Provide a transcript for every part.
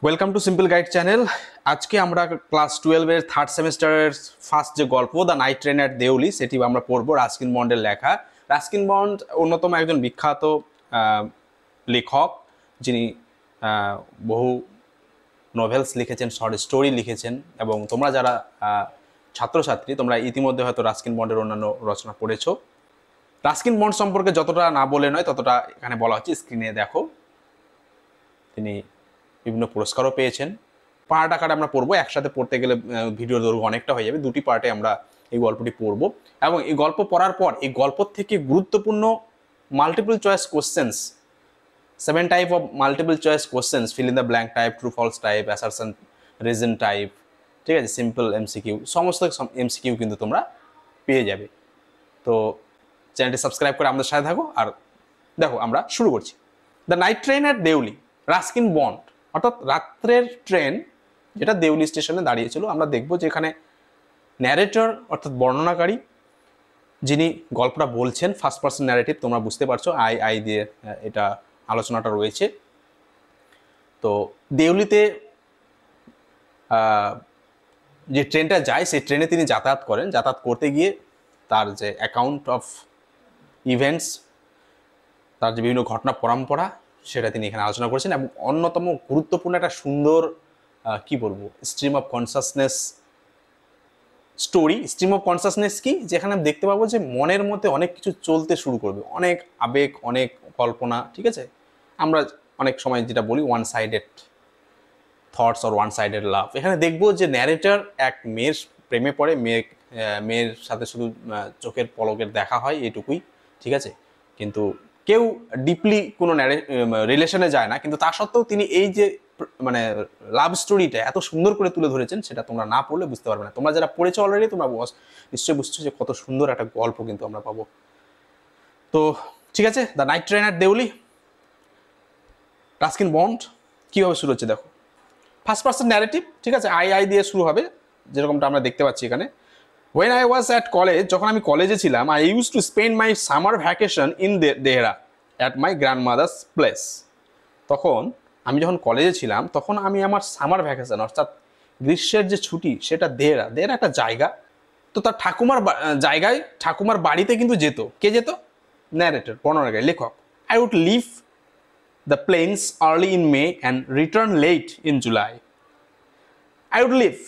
Welcome to simple guide channel. আজকে আমরা class 12 এর থার্ড সেমিস্টারের ফার্স্ট যে গল্প the night train at Deoli সেটি আমরা পড়বো। রাস্কিন বন্ডের লেখা। রাস্কিন বন্ড অন্যতম একজন বিখ্যাত লেখক, যিনি বহু নভেলস লিখেছেন, শর্ট স্টোরি লিখেছেন, এবং তোমরা যারা ছাত্রছাত্রী তোমরা ইতিমধ্যে হয়তো রাস্কিন বন্ডের অন্যান্য রচনা পড়েছো। রাস্কিন বন্ড সম্পর্কে যতটা না বলে নয় ততটা এখানে বলা হচ্ছে। স্ক্রিনে দেখো, তিনি বিভিন্ন পুরস্কারও পেয়েছেন। পার্ট আকারে আমরা পড়বো, একসাথে পড়তে গেলে ভিডিওর দৈর্ঘ্য অনেকটা হয়ে যাবে। দুটি পার্টে আমরা এই গল্পটি পড়বো, এবং এই গল্প পড়ার পর এই গল্প থেকে গুরুত্বপূর্ণ multiple choice questions, 7 type of multiple choice questions, fill in the blank type, true false type, assertion, reason type, ঠিক আছে, সিম্পল এমসিকিউ, সমস্ত এমসিকিউ কিন্তু তোমরা পেয়ে যাবে। তো চ্যানেলটি সাবস্ক্রাইব করে আমাদের সাথে থাকো। আর দেখো, আমরা শুরু করছি। The night train at Deoli, Ruskin Bond, অর্থাৎ রাত্রের ট্রেন যেটা দেউলি স্টেশনে দাঁড়িয়েছিল। আমরা দেখবো যে এখানে ন্যারেটর অর্থাৎ বর্ণনাকারী, যিনি গল্পটা বলছেন, ফার্স্ট পার্সন ন্যারেটিভ, তোমরা বুঝতে পারছো, আই দিয়ে এটা আলোচনাটা রয়েছে। তো দেউলিতে যে ট্রেনটা যায় সেই ট্রেনে তিনি যাতায়াত করেন। যাতায়াত করতে গিয়ে তার যে অ্যাকাউন্ট অফ ইভেন্টস, তার যে বিভিন্ন ঘটনা পরম্পরা, সেটা তিনি এখানে আলোচনা করেছেন। এবং অন্যতম গুরুত্বপূর্ণ একটা সুন্দর কি বলবো, stream of consciousness story. Stream of consciousness কি, যেখানে দেখতে পাবো যে মনের মধ্যে অনেক কিছু চলতে শুরু করবে, অনেক আবেগ, অনেক কল্পনা, ঠিক আছে। আমরা অনেক সময় যেটা বলি one sided thoughts or one sided love. এখানে দেখবো যে ন্যারেটর এক মেয়ের প্রেমে পড়ে, মেয়ের সাথে শুধু চোখের পলকের দেখা হয়, এটুকুই, ঠিক আছে। কিন্তু কেউ ডিপলি কোনো রিলেশনে যায় না, কিন্তু তা সত্ত্বেও তিনি এই যে মানে লাভ স্টোরিটা এত সুন্দর করে তুলে ধরেছেন, সেটা তোমরা না পড়লে বুঝতে পারবে না। তোমরা যারা পড়েছো অলরেডি, তোমরা নিশ্চয়ই বুঝছো যে কত সুন্দর একটা গল্প কিন্তু আমরা পাবো। তো ঠিক আছে, the night train at Deoli, Ruskin Bond কীভাবে শুরু হচ্ছে দেখো। ফার্স্ট পার্সন ন্যারেটিভ, ঠিক আছে, আই দিয়ে শুরু হবে, যেরকমটা আমরা দেখতে পাচ্ছি এখানে। When I was at college, যখন আমি কলেজে ছিলাম, I used to spend my summer vacation in Dehra at my grandmother's place. তখন আমি যখন কলেজে ছিলাম, তখন আমি আমার সামার ভ্যাকেশন অর্থাৎ গ্রীষ্মের যে ছুটি, সেটা দেহরা একটা জায়গা, তো তার ঠাকুমার জায়গায়, ঠাকুমার বাড়িতে কিন্তু যেত। কে যেত? ন্যারেটর, বর্ণনাকারী, লেখক। I would leave the plains early in May and return late in July. I would leave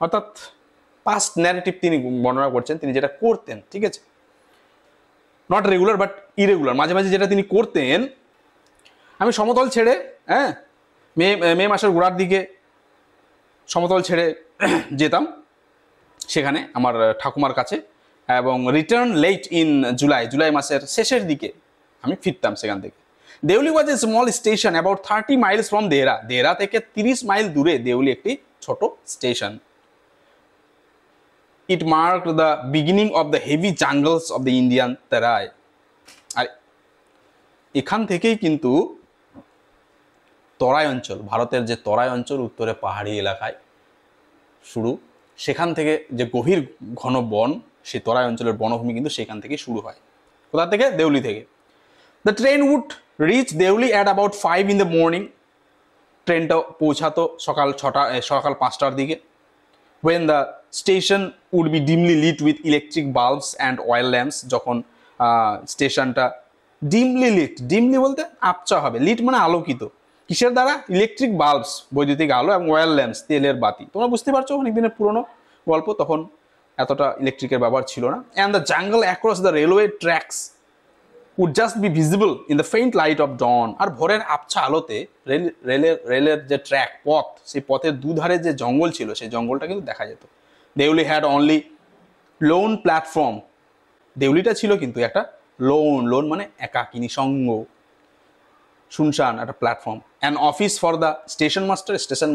অর্থাৎ পাস্ট ন্যারেটিভ তিনি বর্ণনা করছেন, তিনি যেটা করতেন, ঠিক আছে, নট রেগুলার বাট ইরেগুলার, মাঝে মাঝে যেটা তিনি করতেন। আমি সমতল ছেড়ে, মে মাসের গোড়ার দিকে সমতল ছেড়ে যেতাম সেখানে আমার ঠাকুমার কাছে, এবং রিটার্ন লেট ইন জুলাই মাসের শেষের দিকে আমি ফিরতাম সেখান থেকে। Deoli was a small station about 30 miles from Dehra থেকে 30 মাইল দূরে দেউলি একটি ছোট station. It marked the beginning of the heavy jungles of the Indian Terai. আর এখান থেকেই কিন্তু তরাই অঞ্চল, ভারতের যে তরাই অঞ্চল, উত্তরে পাহাড়ি এলাকায় শুরু, সেখান থেকে যে গভীর ঘন বন, সেই তরাই অঞ্চলের বনভূমি কিন্তু সেখান থেকে শুরু হয়। কোথা থেকে? দেউলি থেকে। The train would reach Deoli at about 5 in the morning. ট্রেনটা পৌঁছাতো সকাল 5টার দিকে। When the station would be dimly lit with electric bulbs and oil lamps, যখন স্টেশনটা ডিমলি লিট, ডিমলি বলতে আবছা হবে, লিট মানে আলোকিত, কিসের দ্বারা? ইলেকট্রিক বাল্বস, বৈদ্যুতিক আলো, এবং অয়েল ল্যাম্পস, তেলের বাতি। তোমরা বুঝতে পারছো অনেকদিনের পুরনো গল্প, তখন এতটা ইলেকট্রিকের ব্যবহার ছিল না। And the jungle across the railway tracks would just be visible in the faint light of dawn. আর ভোরের আবছা আলোতে রেলের যে ট্র্যাক, পথ, সেই পথের দুধারে যে জঙ্গল ছিল, সেই জঙ্গলটা কিন্তু দেখা যেত। Deoli had only lone platform, দেউলিটা ছিল কিন্তু একটা লোন মানে একাকী, নিঃসঙ্গ, শুনশান একটা platform. An office for the station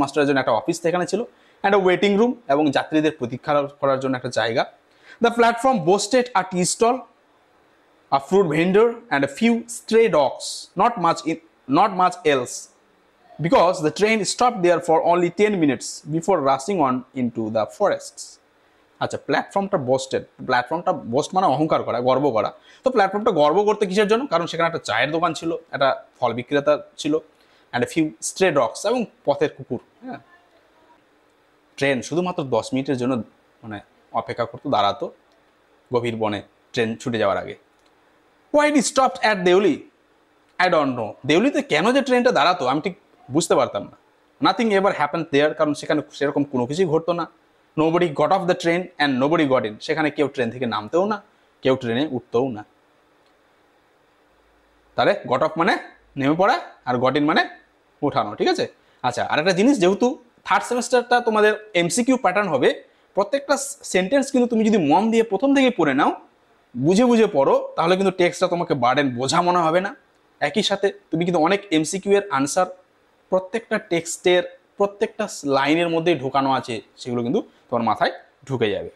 মাস্টারের জন্য একটা অফিস সেখানে ছিল। অ্যান্ড আ ওয়েটিং রুম, এবং যাত্রীদের প্রতীক্ষা করার জন্য একটা জায়গা। The platform boasted a tea stall, a fruit vendor, and a few stray dogs, not much else, because the train stopped there for only 10 minutes before rushing on into the forests. আচ্ছা, প্ল্যাটফর্মটা boost মানে অহংকার করা, গর্ব করা। তো প্ল্যাটফর্মটা গর্ব করতে কিসের জন্য? কারণ সেখানে একটা চায়ের দোকান ছিল, একটা ফল বিক্রেতা ছিল, অ্যান্ড এ ফিউ স্ট্রে ডগস, এবং পথের কুকুর। হ্যাঁ, ট্রেন শুধুমাত্র 10 মিনিটের জন্য মানে অপেক্ষা করতো, দাঁড়াতো গভীর বনে ট্রেন ছুটে যাওয়ার আগে। Why it stopped at Deoli, I don't know. দেউলিতে কেন যে ট্রেনটা দাঁড়াতো আমি ঠিক বুঝতে পারতাম না। নাথিং এভার হ্যাপেন দেয়ার, কারণ সেখানে সেরকম কোনো কিছুই ঘটতো না। Nobody got off the train and nobody got in, সেখানে কেউ ট্রেন থেকে নামতেও না, কেউ ট্রেনে উঠতেও না। তাহলে গট অফ মানে নেমে পড়া, আর গট ইন মানে উঠানো, ঠিক আছে। আচ্ছা, আর একটা জিনিস, যেহেতু থার্ড সেমিস্টারটা তোমাদের এমসিকিউ প্যাটার্ন হবে, প্রত্যেকটা সেন্টেন্স কিন্তু তুমি যদি মন দিয়ে প্রথম থেকে পড়ে নাও, বুঝে বুঝে পড়ো, তাহলে কিন্তু টেক্সটটা তোমাকে বার্ডেন বোঝা মনে হবে না। একই সাথে তুমি কিন্তু অনেক এমসিকিউ এর আনসার প্রত্যেকটা টেক্সটের প্রত্যেকটা লাইনের মধ্যেই ঢোকানো আছে, সেগুলো কিন্তু তোমার মাথায় ঢুকে যাবে।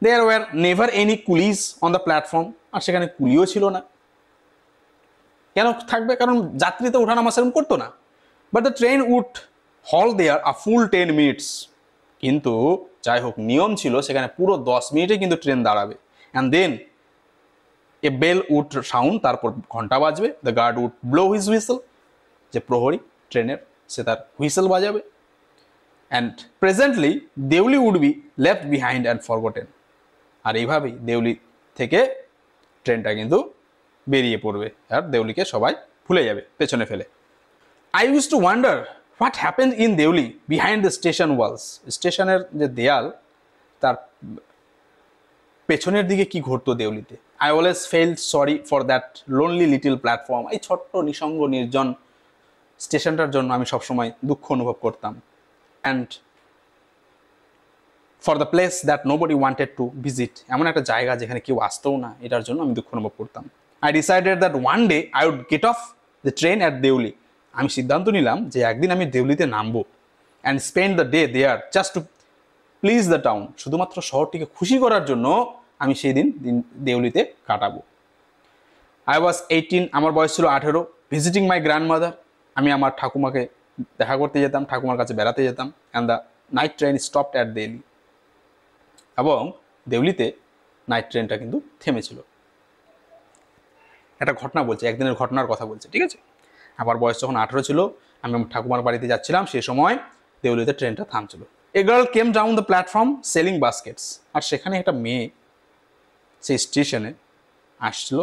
There were never any coolies on the platform, আর সেখানে কুলিও ছিল না। কেন থাকবে? কারণ যাত্রী তো ওঠানামা সেরকম করতো না। বাট দ্য ট্রেন উড হল দেয়ার আ ফুল 10 মিনিটস, কিন্তু যাই হোক নিয়ম ছিল সেখানে পুরো 10 মিনিটে কিন্তু ট্রেন দাঁড়াবে। And then a bell would sound, তারপর ঘন্টা বাজবে। The guard would blow his whistle, যে প্রহরী ট্রেনের সে তার হুইসেল বাজাবে। And presently Deoli would be left behind and forgotten, আর এইভাবেই দেউলি থেকে ট্রেনটা কিন্তু বেরিয়ে পড়বে, আর দেউলিকে সবাই ভুলে যাবে পেছনে ফেলে। I use to wonder what happened in Deoli behind the station walls, স্টেশনের যে দেয়াল তার পেছনের দিকে কি ঘটতো দেউলিতে। I always felt sorry for that lonely little platform, এই ছোট্ট নিঃসঙ্গ নির্জন স্টেশনটার জন্য আমি সবসময় দুঃখ অনুভব করতাম। And for the place that nobody wanted to visit, এমন একটা জায়গা যেখানে কেউ আসতেও না, এটার জন্য আমি দুঃখ অনুভব করতাম। I decided that one day I would get off the train at Deoli, আমি সিদ্ধান্ত নিলাম যে একদিন আমি দেউলিতে নামবো। And spend the day there just to please the town, শুধুমাত্র শহরটিকে খুশি করার জন্য আমি সেই দিন দেউলিতে কাটাবো। আই ওয়াজ 18, আমার বয়স ছিল 18। ভিজিটিং মাই গ্র্যান্ডমাদার, আমি আমার ঠাকুমাকে দেখা করতে যেতাম, ঠাকুমার কাছে বেড়াতে যেতাম। And the night train stopped at Deoli, এবং দেউলিতে নাইট ট্রেনটা কিন্তু থেমেছিল। একটা ঘটনা বলছে, একদিনের ঘটনার কথা বলছে, ঠিক আছে। আমার বয়স যখন 18 ছিল, আমি আমার ঠাকুমার বাড়িতে যাচ্ছিলাম, সেই সময় দেউলিতে ট্রেনটা থামছিল। A girl came down the platform selling baskets, আর সেখানে একটা মেয়ে সেই স্টেশনে আসছিল,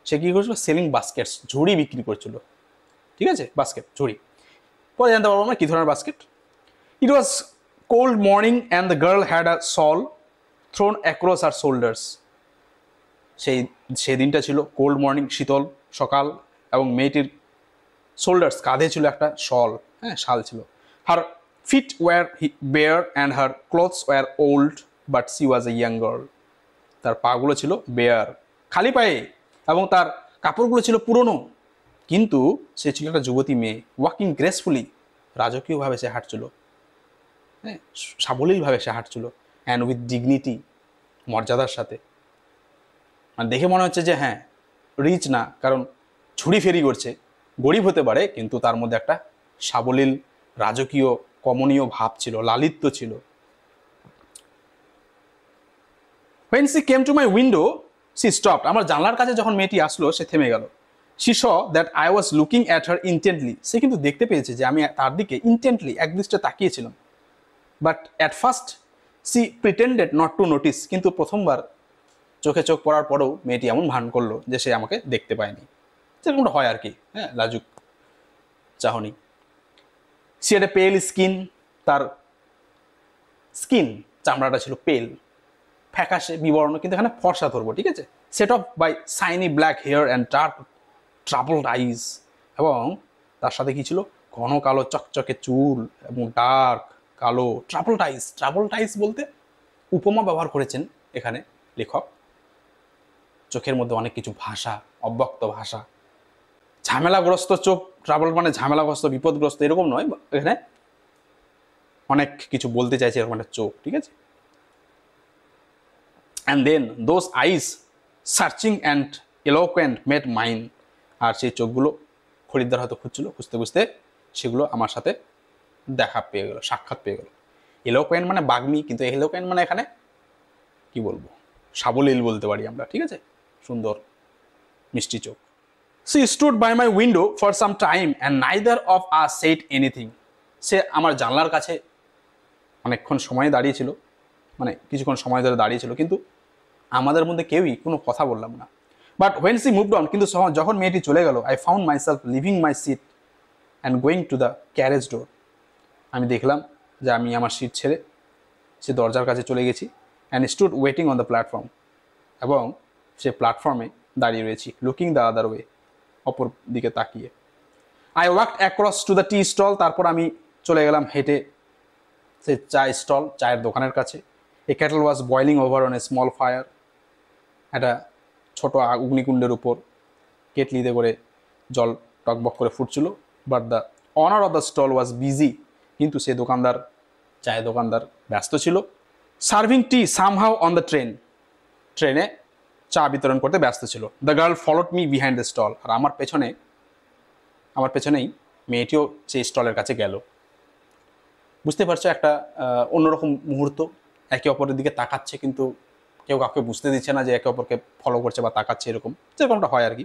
সে কী করছিল, সেলিং বাস্কেটস, ঝুড়ি বিক্রি করছিল, ঠিক আছে, বাস্কেট ঝুড়ি। পরে জানতে পারবো আমরা কী ধরনের basket. It was cold morning and the girl had a shawl thrown across her shoulders, সেই দিনটা ছিল কোল্ড মর্নিং, শীতল সকাল, এবং মেয়েটির শোল্ডার্স, কাঁধে ছিল একটা শল, হ্যাঁ শাল ছিল। Her feet were bare and her clothes were old but she was a young girl, তার পাগুলো ছিল বেয়ার, খালি পায়ে, এবং তার কাপড়গুলো ছিল পুরনো, কিন্তু সে ছিল একটা যুবতী মেয়ে। ওয়াকিং গ্রেসফুলি, রাজকীয়ভাবে সে হাঁটছিল, হ্যাঁ সাবলীলভাবে সে হাঁটছিল। অ্যান্ড উইথ ডিগনিটি, মর্যাদার সাথে। মানে দেখে মনে হচ্ছে যে হ্যাঁ রিচ না, কারণ ঝুড়ি ফেরি করছে, গরিব হতে পারে, কিন্তু তার মধ্যে একটা সাবলীল রাজকীয় কমনীয় ভাব ছিল, লালিত্য ছিল। When she came to my window, she stopped, আমার জানলার কাছে যখন মেয়েটি আসলো সে থেমে গেল। She saw that I was looking at her intently, সে কিন্তু দেখতে পেয়েছে যে আমি তার দিকে ইন্টেন্টলি একদৃষ্টে তাকিয়েছিলাম। But at first she pretended not to notice, কিন্তু প্রথমবার চোখে চোখ পড়ার পরেও মেয়েটি এমন ভান করলো যে সে আমাকে দেখতে পায়নি, যেরকমটা হয় আর কি, হ্যাঁ লাজুক চাহনি। সে একটা পেল স্কিন, তার স্কিন চামড়াটা ছিল পেল, ফ্যাকাশে বিবর্ণ, কিন্তু এখানে ফর্সা ধরবো, ঠিক আছে। Set off by shiny black hair and dark troubled eyes, এবং তার সাথে কি ছিল, ঘন কালো চকচকে চুল এবং ডার্ক কালো ট্রাবলড আইজ। ট্রাবলড আইজ বলতে উপমা ব্যবহার করেছেন এখানে লেখক, চোখের মধ্যে অনেক কিছু ভাষা, অব্যক্ত ভাষা, ঝামেলাগ্রস্ত চোখ, ট্রাবল মানে ঝামেলাগ্রস্ত বিপদগ্রস্ত এরকম নয়, এখানে অনেক কিছু বলতে চাইছে এরকম একটা চোখ, ঠিক আছে। And then those eyes searching and eloquent met mine, আর সেই চোখগুলো খরিদ্দার হয়তো খুঁজছিল, খুঁজতে খুঁজতে সেগুলো আমার সাথে দেখা পেয়ে গেল, সাক্ষাৎ পেয়ে গেল। এলোকুয়েন্ট মানে বাগ্মী, কিন্তু এলোকুয়েন্ট মানে এখানে কি বলবো, সাবলীল বলতে পারি আমরা, ঠিক আছে, সুন্দর মিষ্টি চোখ। She stood by my window for some time and neither of us said anything. সে আমার জানলার কাছে অনেকক্ষণ সময় দাঁড়িয়েছিল, মানে কিছুক্ষণ সময় ধরে দাঁড়িয়েছিল, কিন্তু আমাদের মধ্যে কেউই কোনো কথা বললাম না। But when she moved on, কিন্তু যখন মেয়েটি চলে গেল, I found myself leaving my seat and going to the carriage door. আমি দেখলাম যে আমি আমার সিট ছেড়ে সে দরজার কাছে চলে গেছি। And stood waiting on the platform, এবং সে প্ল্যাটফর্মে দাঁড়িয়ে রয়েছি, লুকিং দ্য আদার ওয়ে, অপর দিকে তাকিয়ে। I walked across to the tea stall, তারপর আমি চলে গেলাম হেঁটে সে চায়ের দোকানের কাছে। A kettle was boiling over on a small fire, একটা ছোট অগ্নিকুণ্ডের উপর কেটলিতে করে জল টকবক করে ফুটছিল। But the owner of the stall was busy, কিন্তু সে চায়ের দোকানদার ব্যস্ত ছিল। Serving tea somehow on the ট্রেনে চা বিতরণ করতে ব্যস্ত ছিল। The girl followed me behind the stall, আর আমার পেছনেই মেয়েটিও সেই স্টলের কাছে গেল। বুঝতে পারছো, একটা অন্যরকম মুহূর্ত, একে অপরের দিকে তাকাচ্ছে, কিন্তু কেউ কাউকে বুঝতে দিচ্ছে না যে একে অপরকে ফলো করছে বা তাকাচ্ছে, যেরকমটা হয় আর কি।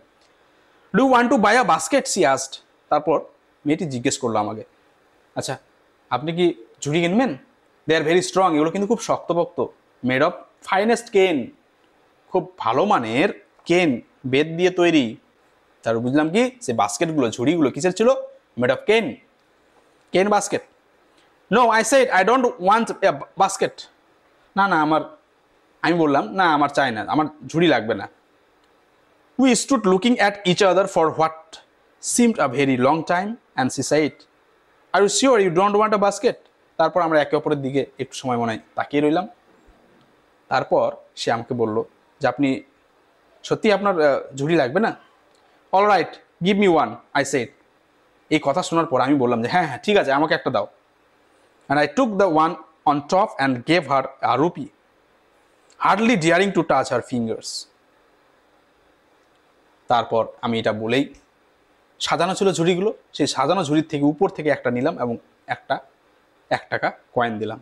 Do want to buy a basket, she asked. তারপর মেয়েটি জিজ্ঞেস করলো আমাকে, আচ্ছা আপনি কি ঝুড়ি কিনবেন? দে আর ভেরি স্ট্রং, এগুলো কিন্তু খুব শক্তপোক্ত, মেড অফ ফাইনেস্ট কেন, খুব ভালো মানের কেন, বেত দিয়ে তৈরি। তার বুঝলাম কি, সে বাস্কেটগুলো, ঝুড়িগুলো কিসের ছিল? Made of cane basket. No, I said I don't want a basket. না আমি বললাম, না আমার চাই না, আমার ঝুড়ি লাগবে না। We stood looking at each other for what seemed a very long time and she said, are you sure you don't want a basket? তারপর আমরা একে অপরের দিকে একটু সময় মনে হয় তাকিয়ে রইলাম। তারপর সে আমাকে বলল যে আপনি সত্যি আপনার ঝুড়ি লাগবে না? All right, give me one, I said. এই কথা শোনার পর আমি বললাম যে হ্যাঁ ঠিক আছে, আমাকে একটা দাও। And I took the one on top and gave her a rupee, hardly ডিয়ারিং to touch her fingers. তারপর আমি এটা বলেই, সাজানো ছিল ঝুড়িগুলো, সেই সাজানো ঝুড়ির থেকে উপর থেকে একটা নিলাম এবং একটা 1 টাকা কয়েন দিলাম।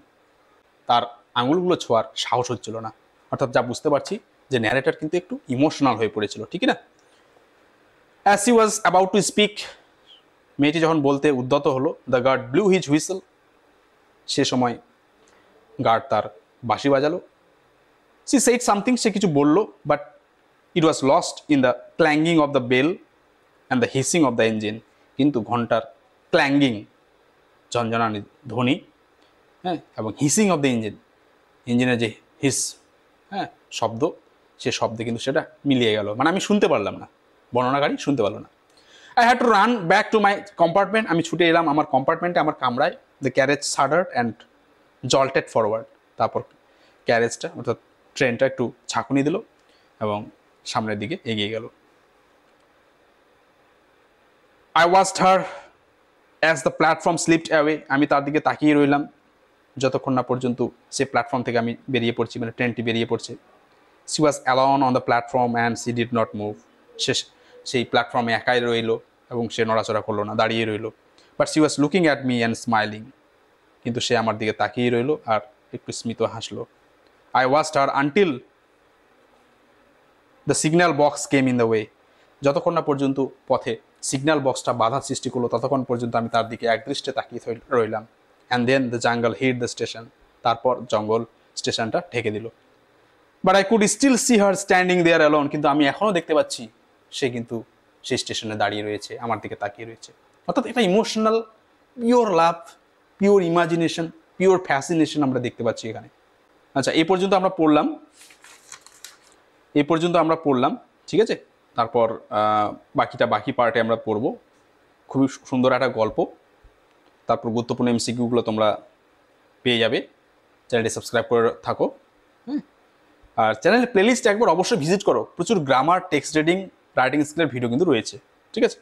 তার আঙুলগুলো ছোঁয়ার সাহস হচ্ছিল না। অর্থাৎ যা বুঝতে পারছি যে ন্যারেটর কিন্তু একটু ইমোশনাল হয়ে পড়েছিল, ঠিক না? As he was about to speak, মেয়েটি যখন বলতে উদ্যত হলো, the guard blew his whistle, সে সময় গার্ড তার বাঁশি বাজালো। সি সেড সামথিং, সে কিছু বললো, but it was lost in the clanging of the bell and the hissing of the engine. কিন্তু ঘন্টার ক্ল্যাঙ্গিং, ঝনঝনানি ধ্বনি, হ্যাঁ, এবং হিসিং অফ দ্য ইঞ্জিনের যে শব্দ, সে শব্দে কিন্তু সেটা মিলিয়ে গেল, মানে আমি শুনতে পারলাম না, বর্ণনাকারী শুনতে পারলো না। I had to run back to my compartment, আমি ছুটে এলাম আমার কম্পার্টমেন্টে, আমার কামরায়। The carriage shuddered and jolted forward, তারপর ক্যারেজটা অর্থাৎ ট্রেনটা একটু ঝাঁকুনি দিল এবং সামনের দিকে এগিয়ে গেল। I watched her as the platform slipped away, আমি তার দিকে তাকিয়ে রইলাম যতক্ষণ না পর্যন্ত সে প্ল্যাটফর্ম থেকে আমি বেরিয়ে পড়ছি, মানে ট্রেনটি বেরিয়ে পড়ছে। C was alone on the platform and C did not move, সেই প্ল্যাটফর্মে একাই রইল এবং সে নড়াচড়া করলো না, দাঁড়িয়ে রইল। But she was looking at me and smiling, কিন্তু সে আমার দিকে তাকিয়ে রইল আর একটু স্মিত হাসলো। I watched her until the signal box came in the way, যতক্ষণ না পর্যন্ত পথে সিগন্যাল বক্সটা বাধা সৃষ্টি করলো ততক্ষণ পর্যন্ত আমি তার দিকে একদৃষ্টে তাকিয়ে রইলাম। And then the jungle hit the station, তারপর জঙ্গল স্টেশনটা ঢেকে দিল। But I could still see her standing there alone, কিন্তু আমি এখনও দেখতে পাচ্ছি সে কিন্তু সেই স্টেশনে দাঁড়িয়ে রয়েছে, আমার দিকে তাকিয়ে রয়েছে। অর্থাৎ এটা ইমোশনাল, পিওর লাভ, পিওর ইমাজিনেশন, পিওর ফ্যাসিনেশন আমরা দেখতে পাচ্ছি এখানে। আচ্ছা, এই পর্যন্ত আমরা পড়লাম, ঠিক আছে? তারপর বাকি পার্টে আমরা পড়ব। খুবই সুন্দর একটা গল্প, তারপর গুরুত্বপূর্ণ এমসিকিউগুলো তোমরা পেয়ে যাবে। চ্যানেলটি সাবস্ক্রাইব করে থাকো, হ্যাঁ। আর চ্যানেলের প্লেলিস্ট একবার অবশ্যই ভিজিট করো, প্রচুর গ্রামার, টেক্সট রিডিং, রাইটিং স্কিলের ভিডিও কিন্তু রয়েছে, ঠিক আছে?